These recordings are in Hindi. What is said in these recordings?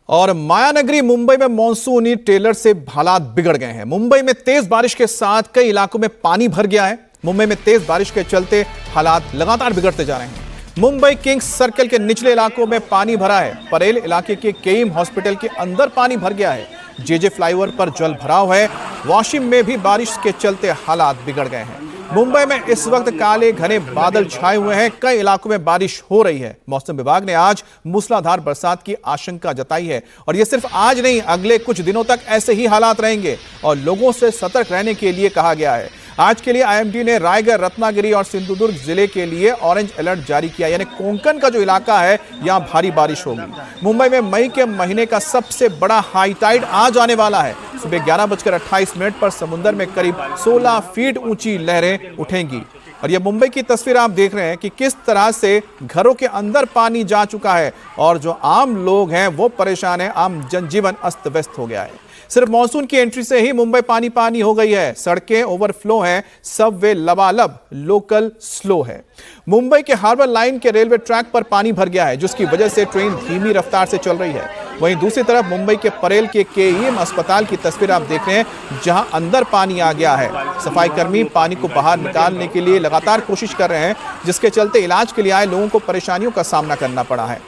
और मायानगरी मुंबई में मानसूनी ट्रेलर से हालात बिगड़ गए हैं। मुंबई में तेज बारिश के साथ कई इलाकों में पानी भर गया है। मुंबई में तेज बारिश के चलते हालात लगातार बिगड़ते जा रहे हैं। मुंबई किंग्स सर्कल के निचले इलाकों में पानी भरा है। परेल इलाके के केईम हॉस्पिटल के अंदर पानी भर गया है। जेजे फ्लाईओवर पर जल भराव है। वाशिम में भी बारिश के चलते हालात बिगड़ गए हैं। मुंबई में इस वक्त काले घने बादल छाए हुए हैं। कई इलाकों में बारिश हो रही है। मौसम विभाग ने आज मूसलाधार बरसात की आशंका जताई है और यह सिर्फ आज नहीं, अगले कुछ दिनों तक ऐसे ही हालात रहेंगे और लोगों से सतर्क रहने के लिए कहा गया है। आज के लिए आईएमडी ने रायगढ़, रत्नागिरी और सिंधुदुर्ग जिले के लिए ऑरेंज अलर्ट जारी किया, यानी कोंकण का जो इलाका है यहां भारी बारिश होगी। मुंबई में मई के महीने का सबसे बड़ा हाई टाइड आज आने वाला है। सुबह 11:28 पर समुद्र में करीब 16 फीट ऊंची लहरें उठेंगी। और ये मुंबई की तस्वीर आप देख रहे हैं कि किस तरह से घरों के अंदर पानी जा चुका है और जो आम लोग हैं वो परेशान हैं। आम जनजीवन अस्त व्यस्त हो गया है। सिर्फ मानसून की एंट्री से ही मुंबई पानी पानी हो गई है। सड़कें ओवरफ्लो हैं, सबवे लबालब, लोकल स्लो है। मुंबई के हार्बर लाइन के रेलवे ट्रैक पर पानी भर गया है, जिसकी वजह से ट्रेन धीमी रफ्तार से चल रही है। वहीं दूसरी तरफ मुंबई के परेल के केईएम अस्पताल की तस्वीर आप देख रहे हैं, जहां अंदर पानी आ गया है। सफाई कर्मी पानी को बाहर निकालने के लिए लगातार कोशिश कर रहे हैं, जिसके चलते इलाज के लिए आए लोगों को परेशानियों का सामना करना पड़ा है।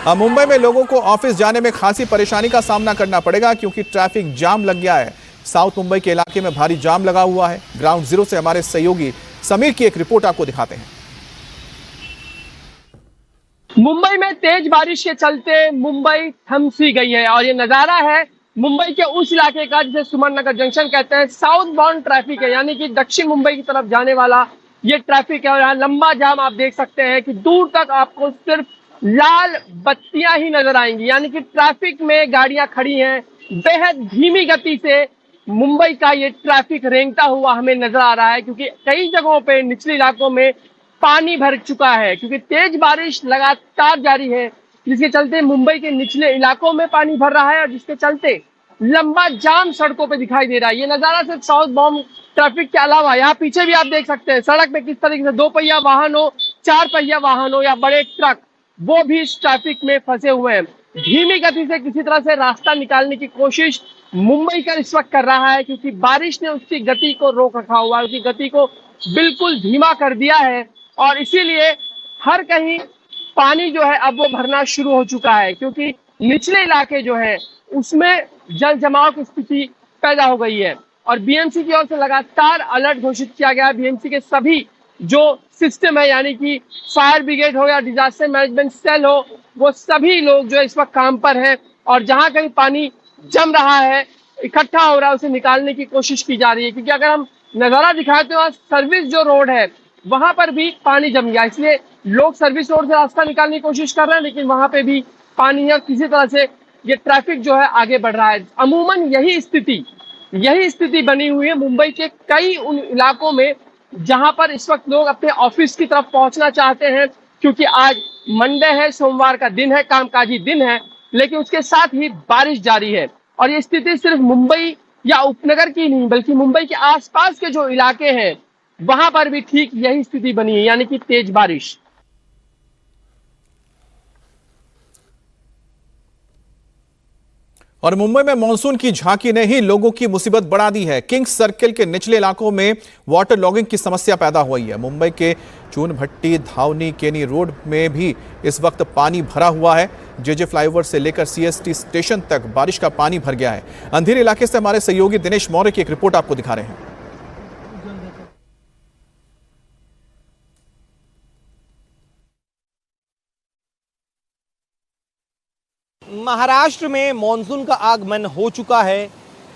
मुंबई में लोगों को ऑफिस जाने में खासी परेशानी का सामना करना पड़ेगा, क्योंकि ट्रैफिक जाम लग गया है। साउथ मुंबई के इलाके में भारी जाम लगा हुआ है। ग्राउंड जीरो से हमारे सहयोगी समीर की एक रिपोर्ट आपको दिखाते हैं। मुंबई में तेज बारिश के चलते मुंबई थम सी गई है और ये नजारा है मुंबई के उस इलाके का जिसे सुमन नगर जंक्शन कहते हैं। साउथ बाउंड ट्रैफिक है, यानी कि दक्षिण मुंबई की तरफ जाने वाला ये ट्रैफिक है और यहाँ लंबा जाम आप देख सकते हैं कि दूर तक आपको सिर्फ लाल बत्तियां ही नजर आएंगी, यानी कि ट्रैफिक में गाड़ियां खड़ी हैं। बेहद धीमी गति से मुंबई का ये ट्रैफिक रेंगता हुआ हमें नजर आ रहा है, क्योंकि कई जगहों पे निचले इलाकों में पानी भर चुका है, क्योंकि तेज बारिश लगातार जारी है, जिसके चलते मुंबई के निचले इलाकों में पानी भर रहा है और जिसके चलते लंबा जाम सड़कों पे दिखाई दे रहा है। ये नजारा सिर्फ साउथ बाउंड ट्रैफिक के अलावा यहाँ पीछे भी आप देख सकते हैं सड़क पे किस तरीके से 2 पहिया वाहन हो, 4 पहिया वाहन हो या बड़े ट्रक, वो भी इस ट्रैफिक में फंसे हुए हैं। धीमी गति से किसी तरह से रास्ता निकालने की कोशिश मुंबई का इस वक्त कर रहा है, क्योंकि बारिश ने उसकी गति को रोक रखा हुआ है, उसकी गति को बिल्कुल धीमा कर दिया है और इसीलिए हर कहीं पानी जो है अब वो भरना शुरू हो चुका है, क्योंकि निचले इलाके जो है उसमें जल जमाव की स्थिति पैदा हो गई है। और बीएमसी की ओर से लगातार अलर्ट घोषित किया गया है। बीएमसी के सभी जो सिस्टम है, यानी कि फायर ब्रिगेड हो या डिजास्टर मैनेजमेंट सेल हो, वो सभी लोग जो इस वक्त काम पर हैं और जहां कहीं पानी जम रहा है, इकट्ठा हो रहा है, उसे निकालने की कोशिश की जा रही है। क्योंकि अगर हम नजारा दिखाते हैं, सर्विस जो रोड है वहां पर भी पानी जम गया, इसलिए लोग सर्विस रोड से रास्ता निकालने की कोशिश कर रहे हैं, लेकिन वहां पे भी पानी है और किसी तरह से ये ट्रैफिक जो है आगे बढ़ रहा है। अमूमन यही स्थिति बनी हुई है मुंबई के कई उन इलाकों में जहां पर इस वक्त लोग अपने ऑफिस की तरफ पहुंचना चाहते हैं, क्योंकि आज मंडे है, सोमवार का दिन है, कामकाजी दिन है, लेकिन उसके साथ ही बारिश जारी है। और ये स्थिति सिर्फ मुंबई या उपनगर की नहीं, बल्कि मुंबई के आसपास के जो इलाके हैं वहां पर भी ठीक यही स्थिति बनी है, यानी कि तेज बारिश। और मुंबई में मानसून की झांकी ने ही लोगों की मुसीबत बढ़ा दी है। किंग्स सर्कल के निचले इलाकों में वाटर लॉगिंग की समस्या पैदा हुई है। मुंबई के चून भट्टी, धावनी, केनी रोड में भी इस वक्त पानी भरा हुआ है। जेजे फ्लाईओवर से लेकर सीएसटी स्टेशन तक बारिश का पानी भर गया है। अंधेरे इलाके से हमारे सहयोगी दिनेश मौर्य की एक रिपोर्ट आपको दिखा रहे हैं। महाराष्ट्र में मॉनसून का आगमन हो चुका है।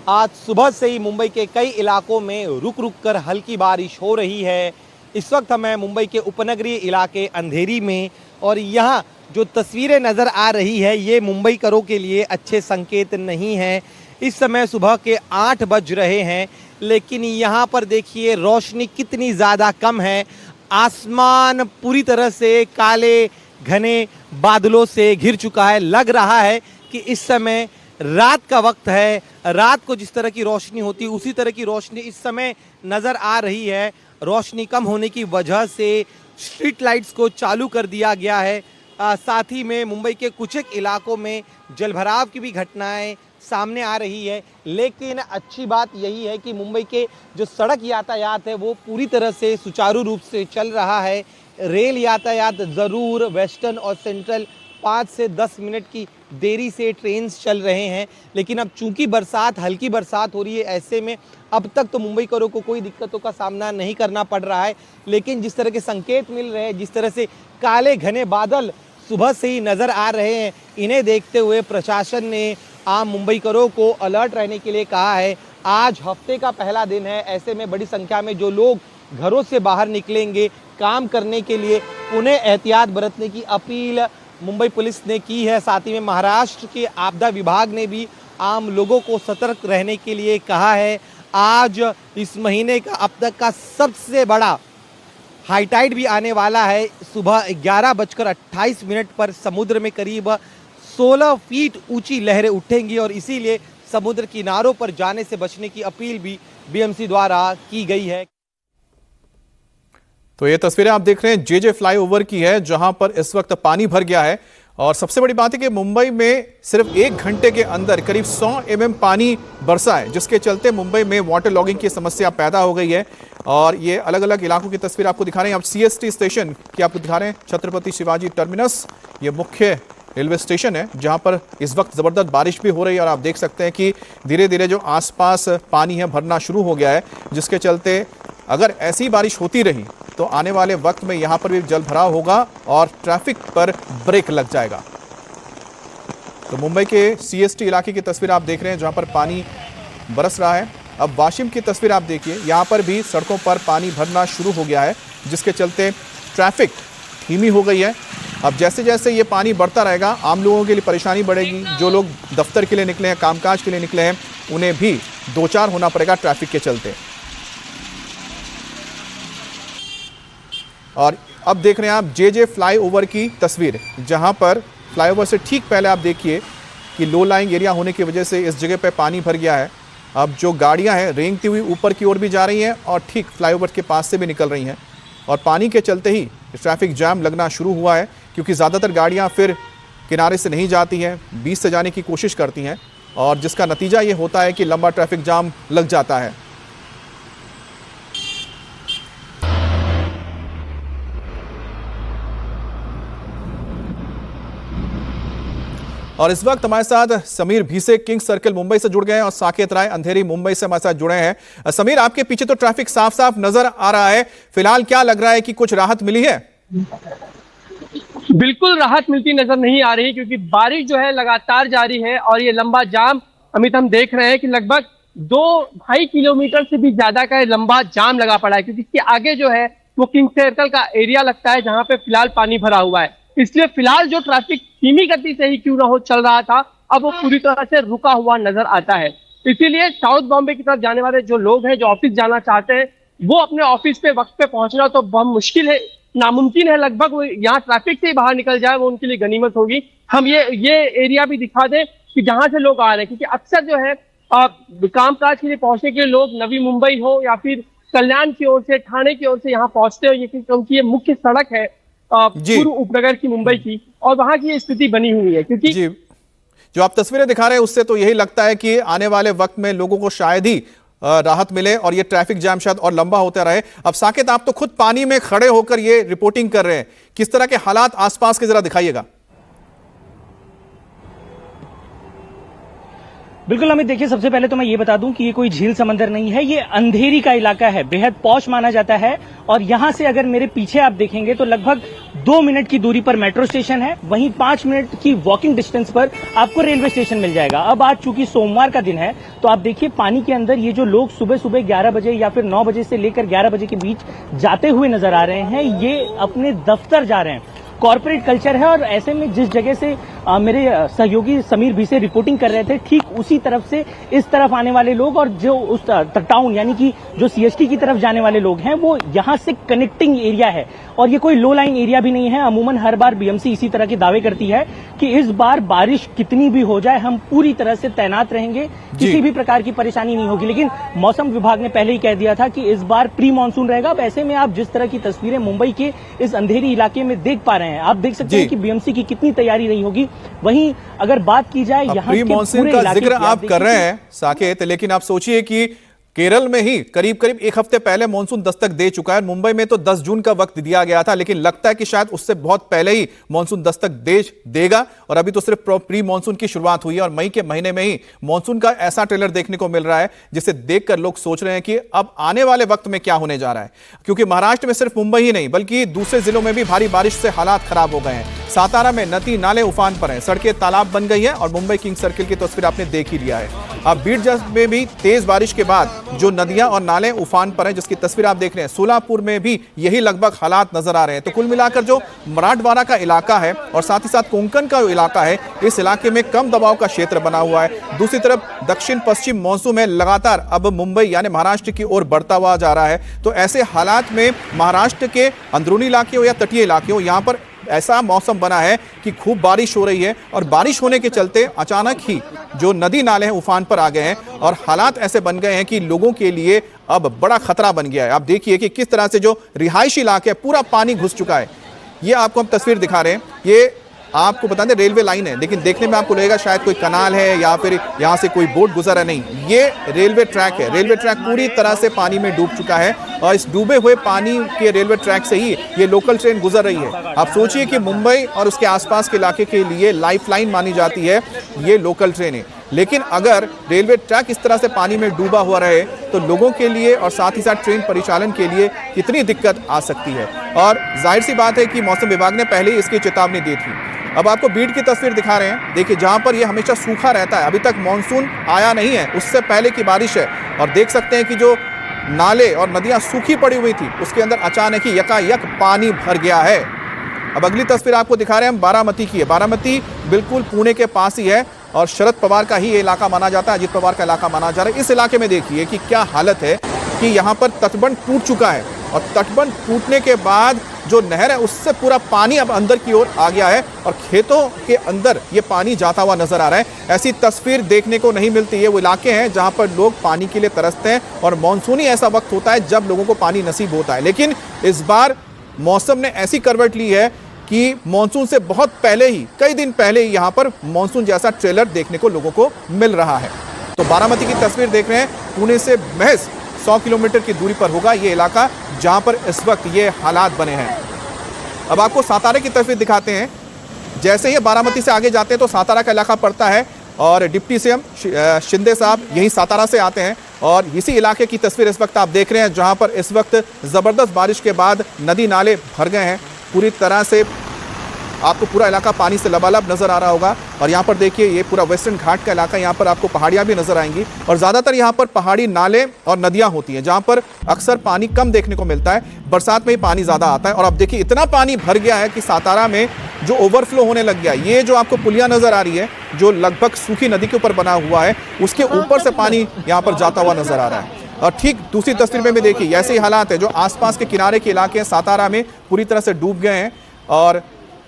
आज सुबह से ही मुंबई के कई इलाकों में रुक रुक कर हल्की बारिश हो रही है। इस वक्त हमें मुंबई के उपनगरीय इलाके अंधेरी में, और यहाँ जो तस्वीरें नज़र आ रही है ये मुंबईकरों के लिए अच्छे संकेत नहीं हैं। इस समय सुबह के 8 बज रहे हैं, लेकिन यहाँ पर देखिए रोशनी कितनी ज़्यादा कम है। आसमान पूरी तरह से काले घने बादलों से घिर चुका है। लग रहा है कि इस समय रात का वक्त है। रात को जिस तरह की रोशनी होती है उसी तरह की रोशनी इस समय नज़र आ रही है। रोशनी कम होने की वजह से स्ट्रीट लाइट्स को चालू कर दिया गया है। साथ ही में मुंबई के कुछ एक इलाकों में जलभराव की भी घटनाएं सामने आ रही है। लेकिन अच्छी बात यही है कि मुंबई के जो सड़क यातायात है वो पूरी तरह से सुचारू रूप से चल रहा है। रेल यातायात ज़रूर वेस्टर्न और सेंट्रल 5 से 10 मिनट की देरी से ट्रेन चल रहे हैं, लेकिन अब चूंकि बरसात, हल्की बरसात हो रही है, ऐसे में अब तक तो मुंबईकरों को कोई दिक्कतों का सामना नहीं करना पड़ रहा है। लेकिन जिस तरह के संकेत मिल रहे हैं, जिस तरह से काले घने बादल सुबह से ही नज़र आ रहे हैं, इन्हें देखते हुए प्रशासन ने आम मुंबईकरों को अलर्ट रहने के लिए कहा है। आज हफ्ते का पहला दिन है, ऐसे में बड़ी संख्या में जो लोग घरों से बाहर निकलेंगे काम करने के लिए, उन्हें एहतियात बरतने की अपील मुंबई पुलिस ने की है। साथ ही में महाराष्ट्र के आपदा विभाग ने भी आम लोगों को सतर्क रहने के लिए कहा है। आज इस महीने का अब तक का सबसे बड़ा हाई टाइड भी आने वाला है। सुबह 11:28 पर समुद्र में करीब 16 फीट ऊंची लहरें उठेंगी और इसीलिए समुद्र किनारों पर जाने से बचने की अपील भी बीएमसी द्वारा की गई है। तो ये तस्वीरें आप देख रहे हैं जेजे फ्लाईओवर की है, जहां पर इस वक्त पानी भर गया है। और सबसे बड़ी बात है कि मुंबई में सिर्फ 1 घंटे के अंदर करीब 100 mm पानी बरसा है, जिसके चलते मुंबई में वाटर लॉगिंग की समस्या पैदा हो गई है। और ये अलग अलग इलाकों की तस्वीर आपको दिखा रहे हैं। अब सीएसटी स्टेशन की आपको दिखा रहे हैं, छत्रपति शिवाजी टर्मिनस, ये मुख्य रेलवे स्टेशन है, जहां पर इस वक्त जबरदस्त बारिश भी हो रही है। और आप देख सकते हैं कि धीरे धीरे जो आसपास पानी है भरना शुरू हो गया है, जिसके चलते अगर ऐसी बारिश होती रही तो आने वाले वक्त में यहां पर भी जल भराव होगा और ट्रैफिक पर ब्रेक लग जाएगा। तो मुंबई के सीएसटी इलाके की तस्वीर आप देख रहे हैं, जहां पर पानी बरस रहा है। अब वाशिम की तस्वीर आप देखिए, यहां पर भी सड़कों पर पानी भरना शुरू हो गया है, जिसके चलते ट्रैफिक धीमी हो गई है। अब जैसे जैसे ये पानी बढ़ता रहेगा, आम लोगों के लिए परेशानी बढ़ेगी। जो लोग दफ्तर के लिए निकले हैं, कामकाज के लिए निकले हैं, उन्हें भी दो चार होना पड़ेगा ट्रैफिक के चलते। और अब देख रहे हैं आप जेजे फ्लाईओवर की तस्वीर, जहां पर फ्लाईओवर से ठीक पहले आप देखिए कि लो लाइंग एरिया होने की वजह से इस जगह पे पानी भर गया है। अब जो गाड़ियां हैं रेंगती हुई ऊपर की ओर भी जा रही हैं और ठीक फ्लाईओवर के पास से भी निकल रही हैं। और पानी के चलते ही ट्रैफिक जाम लगना शुरू हुआ है, क्योंकि ज़्यादातर गाड़ियां फिर किनारे से नहीं जाती हैं, बीच से जाने की कोशिश करती हैं, और जिसका नतीजा ये होता है कि लंबा ट्रैफिक जाम लग जाता है। और इस वक्त हमारे साथ समीर भीसे किंग सर्कल मुंबई से जुड़ गए हैं और साकेत राय अंधेरी मुंबई से हमारे साथ जुड़े हैं। समीर, आपके पीछे तो ट्रैफिक साफ साफ नजर आ रहा है, फिलहाल क्या लग रहा है कि कुछ राहत मिली है? बिल्कुल राहत मिलती नजर नहीं आ रही, क्योंकि बारिश जो है लगातार जारी है और ये लंबा जाम अमित हम देख रहे हैं कि लगभग 2-2.5 किलोमीटर से भी ज्यादा का लंबा जाम लगा पड़ा है, क्योंकि इसके आगे जो है वो किंग सर्कल का एरिया लगता है, जहां पे फिलहाल पानी भरा हुआ है। इसलिए फिलहाल जो ट्रैफिक धीमी गति से ही क्यों ना हो चल रहा था, अब वो पूरी तरह से रुका हुआ नजर आता है। इसीलिए साउथ बॉम्बे की तरफ जाने वाले जो लोग हैं, जो ऑफिस जाना चाहते हैं, वो अपने ऑफिस पे वक्त पे पहुंचना तो बहुत मुश्किल है, नामुमकिन है लगभग। वो यहाँ ट्रैफिक से ही बाहर निकल जाए, वो उनके लिए गनीमत होगी। हम ये एरिया भी दिखा दें कि जहां से लोग आ रहे हैं, क्योंकि अक्सर जो है कामकाज के लिए पहुंचने के लिए लोग नवी मुंबई हो या फिर कल्याण की ओर से, ठाणे की ओर से यहाँ पहुंचते हो, क्योंकि ये मुख्य सड़क है पूर्व उपनगर की मुंबई की, और वहां की स्थिति बनी हुई है। क्योंकि जी, जो आप तस्वीरें दिखा रहे हैं उससे तो यही लगता है कि आने वाले वक्त में लोगों को शायद ही राहत मिले और ये ट्रैफिक जाम शायद और लंबा होता रहे। अब साकेत, आप तो खुद पानी में खड़े होकर ये रिपोर्टिंग कर रहे हैं, किस तरह के हालात आसपास के जरा दिखाइएगा। बिल्कुल अमित, देखिए सबसे पहले तो मैं ये बता दूं कि ये कोई झील समंदर नहीं है, ये अंधेरी का इलाका है, बेहद पॉश माना जाता है। और यहां से अगर मेरे पीछे आप देखेंगे तो लगभग 2 मिनट की दूरी पर मेट्रो स्टेशन है, वहीं 5 मिनट की वॉकिंग डिस्टेंस पर आपको रेलवे स्टेशन मिल जाएगा। अब आज चूंकि सोमवार का दिन है, तो आप देखिए पानी के अंदर ये जो लोग सुबह सुबह 11 बजे या फिर 9 बजे से लेकर 11 बजे के बीच जाते हुए नजर आ रहे हैं, ये अपने दफ्तर जा रहे हैं। कॉर्पोरेट कल्चर है और ऐसे में जिस जगह से मेरे सहयोगी समीर भी से रिपोर्टिंग कर रहे थे, ठीक उसी तरफ से इस तरफ आने वाले लोग और जो उस टाउन यानी कि जो सीएसटी की तरफ जाने वाले लोग हैं वो यहाँ से कनेक्टिंग एरिया है और ये कोई लो लाइन एरिया भी नहीं है। अमूमन हर बार बीएमसी इसी तरह के दावे करती है कि इस बार बारिश कितनी भी हो जाए हम पूरी तरह से तैनात रहेंगे, किसी भी प्रकार की परेशानी नहीं होगी। लेकिन मौसम विभाग ने पहले ही कह दिया था कि इस बार प्री मानसून रहेगा। अब ऐसे में आप जिस तरह की तस्वीरें मुंबई के इस अंधेरी इलाके में देख पा रहे हैं, आप देख सकते हैं कि बीएमसी की कितनी तैयारी रही होगी। वहीं अगर बात की जाए यहाँ प्री मानसून का जिक्र आप कर रहे हैं साकेत, लेकिन आप सोचिए कि केरल में ही करीब करीब एक हफ्ते पहले मानसून दस्तक दे चुका है। मुंबई में तो 10 जून का वक्त दिया गया था, लेकिन लगता है कि शायद उससे बहुत पहले ही मानसून दस्तक देगा। और अभी तो सिर्फ प्री मानसून की शुरुआत हुई है और मई के महीने में ही मानसून का ऐसा ट्रेलर देखने को मिल रहा है जिसे देखकर लोग सोच रहे हैं कि अब आने वाले वक्त में क्या होने जा रहा है। क्योंकि महाराष्ट्र में सिर्फ मुंबई ही नहीं बल्कि दूसरे जिलों में भी भारी बारिश से हालात खराब हो गए हैं। सातारा में नदी नाले उफान पर हैं, सड़कें तालाब बन गई हैं और मुंबई किंग सर्किल की तस्वीर आपने देख ही लिया है। अब बीड में भी तेज बारिश के बाद जो नदियां और नाले उफान पर हैं जिसकी तस्वीर आप देख रहे हैं, सोलापुर में भी यही लगभग हालात नजर आ रहे हैं। तो कुल मिलाकर जो मराठवाड़ा का इलाका है और साथ ही साथ कोंकण का जो इलाका है, इस इलाके में कम दबाव का क्षेत्र बना हुआ है। दूसरी तरफ दक्षिण पश्चिम मॉनसून में लगातार अब मुंबई यानी महाराष्ट्र की ओर बढ़ता हुआ जा रहा है। तो ऐसे हालात में महाराष्ट्र के अंदरूनी इलाके हो या तटीय इलाके हो, यहाँ पर ऐसा मौसम बना है कि खूब बारिश हो रही है और बारिश होने के चलते अचानक ही जो नदी नाले हैं उफान पर आ गए हैं और हालात ऐसे बन गए हैं कि लोगों के लिए अब बड़ा खतरा बन गया है। आप देखिए कि किस तरह से जो रिहायशी इलाके है पूरा पानी घुस चुका है। ये आपको हम तस्वीर दिखा रहे हैं, ये आपको बता दें रेलवे लाइन है, लेकिन देखने में आपको लगेगा शायद कोई कनाल है या फिर यहाँ से कोई बोट गुजर है, नहीं, ये रेलवे ट्रैक है। रेलवे ट्रैक पूरी तरह से पानी में डूब चुका है और इस डूबे हुए पानी के रेलवे ट्रैक से ही ये लोकल ट्रेन गुजर रही है। आप सोचिए कि मुंबई और उसके आसपास के इलाके के लिए लाइफलाइन मानी जाती है ये लोकल ट्रेनें, लेकिन अगर रेलवे ट्रैक इस तरह से पानी में डूबा हुआ रहे तो लोगों के लिए और साथ ही साथ ट्रेन परिचालन के लिए कितनी दिक्कत आ सकती है। और जाहिर सी बात है कि मौसम विभाग ने पहले ही इसकी चेतावनी दी थी। अब आपको बीड की तस्वीर दिखा रहे हैं, देखिए जहां पर ये हमेशा सूखा रहता है, अभी तक मानसून आया नहीं है, उससे पहले की बारिश है और देख सकते हैं कि जो नाले और नदियां सूखी पड़ी हुई थी उसके अंदर अचानक ही यकायक पानी भर गया है। अब अगली तस्वीर आपको दिखा रहे हैं हम बारामती की है। बारामती बिल्कुल पुणे के पास ही है और शरद पवार का ही ये इलाका माना जाता है, अजीत पवार का इलाका माना जा रहा है। इस इलाके में देखिए कि क्या हालत है कि यहाँ पर तटबंध टूट चुका है और तटबंध टूटने के बाद जो नहर है उससे पूरा पानी अब अंदर की ओर आ गया है और खेतों के अंदर ये पानी जाता हुआ नजर आ रहा है। ऐसी तस्वीर देखने को नहीं मिलती है। वो इलाके हैं जहां पर लोग पानी के लिए तरसते हैं और मानसूनी ऐसा वक्त होता है जब लोगों को पानी नसीब होता है, लेकिन इस बार मौसम ने ऐसी करवट ली है कि मानसून से बहुत पहले ही, कई दिन पहले ही यहाँ पर मानसून जैसा ट्रेलर देखने को लोगों को मिल रहा है। तो बारामती की तस्वीर देख रहे हैं, पुणे से महज 100 किलोमीटर की दूरी पर होगा ये इलाका जहां पर इस वक्त ये हालात बने हैं। अब आपको सातारा की तस्वीर दिखाते हैं। जैसे ही बारामती से आगे जाते हैं तो सातारा का इलाका पड़ता है और डिप्टी सीएम शिंदे साहब यहीं सातारा से आते हैं और इसी इलाके की तस्वीर इस वक्त आप देख रहे हैं जहां पर इस वक्त ज़बरदस्त बारिश के बाद नदी नाले भर गए हैं पूरी तरह से। आपको पूरा इलाका पानी से लबालब नजर आ रहा होगा और यहाँ पर देखिए ये पूरा वेस्टर्न घाट का इलाका, यहाँ पर आपको पहाड़ियाँ भी नजर आएंगी और ज़्यादातर यहाँ पर पहाड़ी नाले और नदियाँ होती हैं जहाँ पर अक्सर पानी कम देखने को मिलता है, बरसात में ही पानी ज़्यादा आता है। और अब देखिए इतना पानी भर गया है कि सातारा में जो ओवरफ्लो होने लग गया, ये जो आपको पुलिया नज़र आ रही है जो लगभग सूखी नदी के ऊपर बना हुआ है उसके ऊपर से पानी यहाँ पर जाता हुआ नजर आ रहा है। और ठीक दूसरी तस्वीर में भी देखिए ऐसे ही हालात है, जो आसपास के किनारे के इलाके हैं सातारा में पूरी तरह से डूब गए हैं। और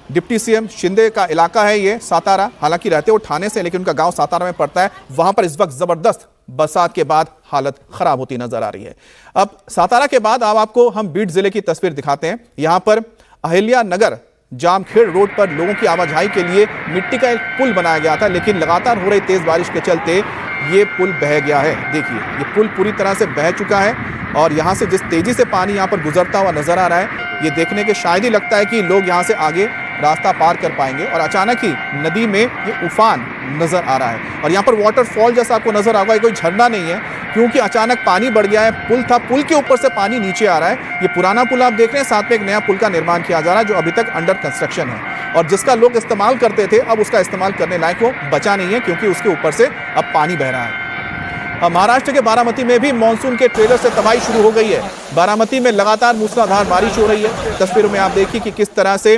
डिप्टी सीएम शिंदे का इलाका है ये सातारा, हालांकि रहते वो ठाणे से लेकिन उनका गांव सातारा में पड़ता है। वहां पर इस वक्त जबरदस्त बरसात के बाद हालत खराब होती नजर आ रही है। अब सातारा के बाद अब आपको हम बीड जिले की तस्वीर दिखाते हैं। यहां पर अहिल्या नगर जामखेड़ रोड पर लोगों की आवाजाही के लिए मिट्टी का एक पुल बनाया गया था, लेकिन लगातार हो रही तेज बारिश के चलते ये पुल बह गया है। देखिए ये पुल पूरी तरह से बह चुका है और यहाँ से जिस तेजी से पानी यहाँ पर गुजरता हुआ नजर आ रहा है, ये देखने के शायद ही लगता है कि लोग यहाँ से आगे रास्ता पार कर पाएंगे। और अचानक ही नदी में ये उफान नजर आ रहा है और यहाँ पर वाटरफॉल जैसा आपको नजर आएगा, कोई झरना नहीं है क्योंकि अचानक पानी बढ़ गया है। पुल था, पुल के ऊपर से पानी नीचे आ रहा है। ये पुराना पुल आप देख रहे हैं, साथ में एक नया पुल का निर्माण किया जा रहा है जो अभी तक अंडर कंस्ट्रक्शन है और जिसका लोग इस्तेमाल करते थे अब उसका इस्तेमाल करने लायक वो बचा नहीं है क्योंकि उसके ऊपर से अब पानी बह रहा है। महाराष्ट्र के बारामती में भी मानसून के ट्रेलर से तबाही शुरू हो गई है। बारामती में लगातार मूसलाधार बारिश हो रही है। तस्वीरों में आप देखिए कि किस तरह से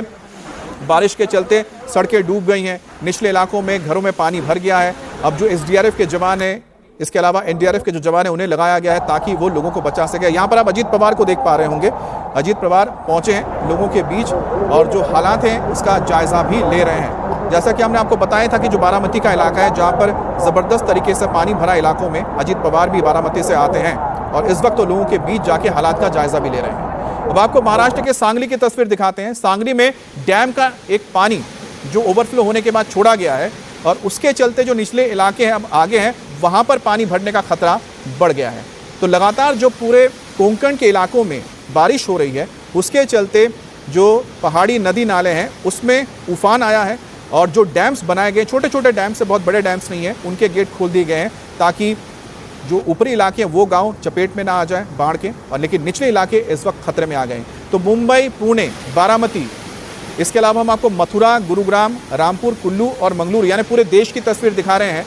बारिश के चलते सड़कें डूब गई हैं, निचले इलाकों में घरों में पानी भर गया है। अब जो एसडीआरएफ के जवान हैं, इसके अलावा एनडीआरएफ के जो जवान हैं, उन्हें लगाया गया है ताकि वो लोगों को बचा सके। यहाँ पर आप अजीत पवार को देख पा रहे होंगे। अजीत पवार पहुंचे हैं लोगों के बीच और जो हालात हैं उसका जायजा भी ले रहे हैं। जैसा कि हमने आपको बताया था कि जो बारामती का इलाका है, जहाँ पर ज़बरदस्त तरीके से पानी भरा इलाकों में अजीत पवार भी बारामती से आते हैं और इस वक्त तो लोगों के बीच जाके हालात का जायजा भी ले रहे हैं। अब आपको महाराष्ट्र के सांगली की तस्वीर दिखाते हैं। सांगली में डैम का एक पानी जो ओवरफ्लो होने के बाद छोड़ा गया है और उसके चलते जो निचले इलाके हैं, अब आगे हैं, वहाँ पर पानी भरने का खतरा बढ़ गया है। तो लगातार जो पूरे कोंकण के इलाकों में बारिश हो रही है, उसके चलते जो पहाड़ी नदी नाले हैं उसमें उफान आया है और जो डैम्स बनाए गए, छोटे छोटे डैम्स से, बहुत बड़े डैम्स नहीं हैं, उनके गेट खोल दिए गए हैं ताकि जो ऊपरी इलाके हैं वो गांव चपेट में ना आ जाए बाढ़ के, और लेकिन निचले इलाके इस वक्त खतरे में आ गए हैं। तो मुंबई, पुणे, बारामती, इसके अलावा हम आपको मथुरा, गुरुग्राम, रामपुर, कुल्लू और मंगलूर यानी पूरे देश की तस्वीर दिखा रहे हैं,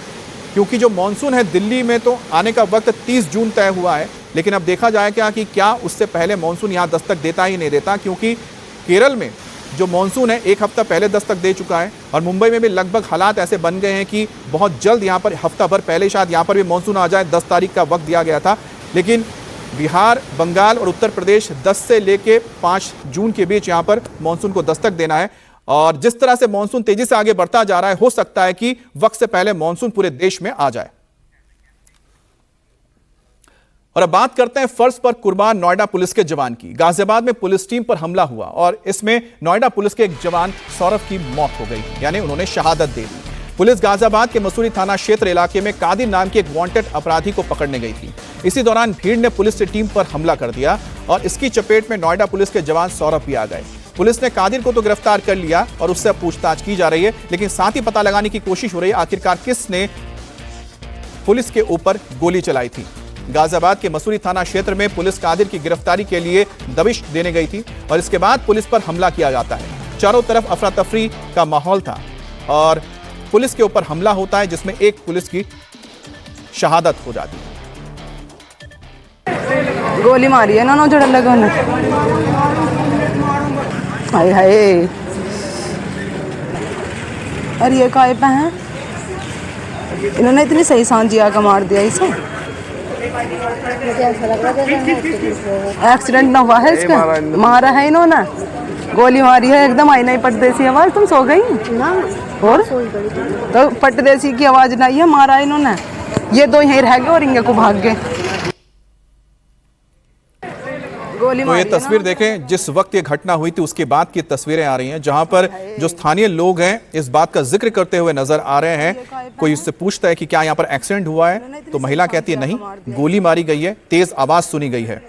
क्योंकि जो मॉनसून है दिल्ली में तो आने का वक्त 30 जून तय हुआ है, लेकिन अब देखा जाएगा कि क्या उससे पहले मॉनसून यहाँ दस्तक देता ही नहीं देता, क्योंकि केरल में जो मॉनसून है एक हफ्ता पहले दस्तक दे चुका है और मुंबई में भी लगभग हालात ऐसे बन गए हैं कि बहुत जल्द यहाँ पर हफ्ता भर पहले शायद यहाँ पर भी मॉनसून आ जाए। 10 तारीख का वक्त दिया गया था, लेकिन बिहार, बंगाल और उत्तर प्रदेश 10 से लेके 5 जून के बीच यहाँ पर मॉनसून को दस्तक देना है। और जिस तरह से मॉनसून तेजी से आगे बढ़ता जा रहा है, हो सकता है कि वक्त से पहले मॉनसून पूरे देश में आ जाए। और अब बात करते हैं फर्ज पर कुर्बान नोएडा पुलिस के जवान की। गाजियाबाद में पुलिस टीम पर हमला हुआ और इसमें नोएडा पुलिस के एक जवान सौरभ की मौत हो गई, यानी उन्होंने शहादत दे दी। पुलिस गाजियाबाद के मसूरी थाना क्षेत्र इलाके में कादिर नाम के एक वांटेड अपराधी को पकड़ने गई थी। इसी दौरान भीड़ ने पुलिस की टीम पर हमला कर दिया और इसकी चपेट में नोएडा पुलिस के जवान सौरभ भी आ गए। पुलिस ने कादिर को तो गिरफ्तार कर लिया और उससे पूछताछ की जा रही है, लेकिन साथ ही पता लगाने की कोशिश हो रही है आखिरकार किसने पुलिस के ऊपर गोली चलाई थी। गाजियाबाद के मसूरी थाना क्षेत्र में पुलिस कादिर की गिरफ्तारी के लिए दबिश देने गई थी और इसके बाद पुलिस पर हमला किया जाता है। चारों तरफ अफरा तफरी का माहौल था और पुलिस के ऊपर हमला होता है, जिसमें एक पुलिस की शहादत हो जाती है। गोली मारी है ना जोड़ लगा हाय हाय। अरे ये काय पे हैं, इन्होंने इतनी सही सांझी आकर मार दिया इसे। एक्सीडेंट ना हुआ है इसका, मारा है इन्होंने, गोली मारी है एकदम। आई नहीं परदेसी आवाज, तुम सो गई ना? और तो परदेसी की आवाज नहीं है, मारा इन्होंने। ये दो यहीं रह गए और इनके को भाग गए। तो ये तस्वीर देखें, जिस वक्त ये घटना हुई थी उसके बाद की तस्वीरें आ रही हैं, जहां पर जो स्थानीय लोग हैं इस बात का जिक्र करते हुए नजर आ रहे हैं। कोई उससे पूछता है कि क्या यहाँ पर एक्सीडेंट हुआ है, तो महिला कहती है नहीं, गोली मारी गई है, तेज आवाज सुनी गई है।